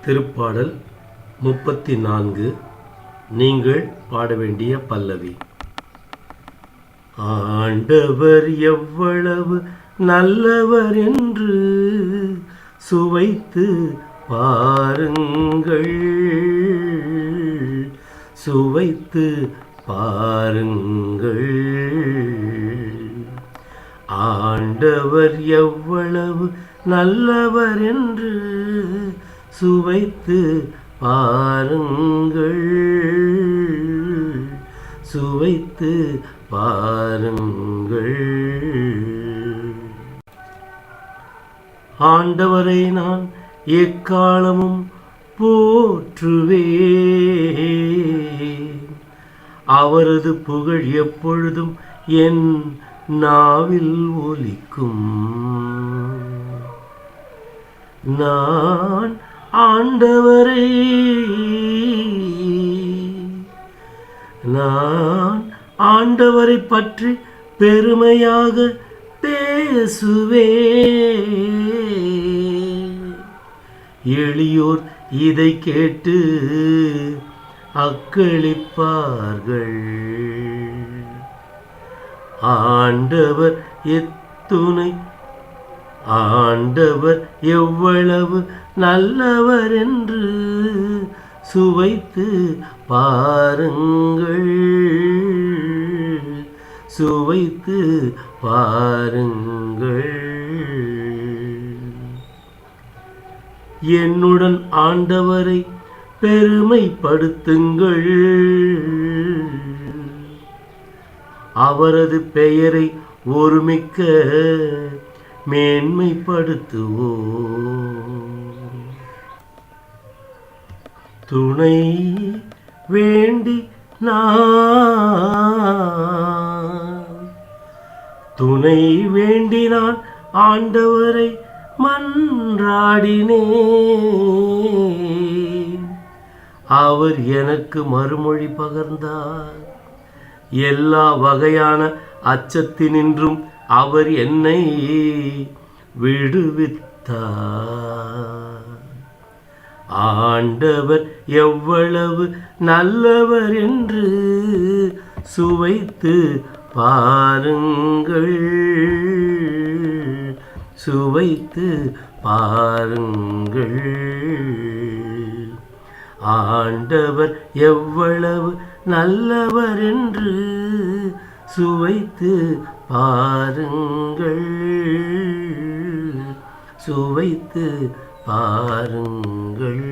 திருப்பாடல் 34. நீங்கள் பாட வேண்டிய பல்லவி. ஆண்டவர் எவ்வளவு நல்லவர் என்று சுவைத்து பாருங்கள், சுவைத்து பாருங்கள். ஆண்டவர் எவ்வளவு நல்லவர் என்று சுவைத்து பாருங்கள், சுவைத்து பாருங்கள். ஆண்டவரை நான் எக்காலமும் போற்றுவேன், அவரது புகழ் எப்பொழுதும் என் நாவில் ஒலிக்கும். நான் ஆண்டவரை பற்றி பெருமையாக பேசுவேன். எளியோர் இதை கேட்டு அக்களிப்பார்கள். ஆண்டவர் எவ்வளவு நல்லவர் என்று சுவைத்து பாருங்கள், சுவைத்து பாருங்கள். என்னுடன் ஆண்டவரை பெருமைப்படுத்துங்கள், அவரது பெயரை ஒருமிக்க மேன்மைப்படுத்துவோம். துணை வேண்டி நான் ஆண்டவரை மன்றாடினேன். அவர் எனக்கு மறுமொழி பகர்ந்தார். எல்லா வகையான அச்சத்தினின்றும் அவர் என்னை விடுவித்தார். ஆண்டவர் எவ்வளவு நல்லவர் என்று சுவைத்து பாருங்கள், சுவைத்து பாருங்கள். ஆண்டவர் எவ்வளவு நல்லவர் என்று சுவைத்து பாருங்கள், சுவைத்து பாருங்கள்.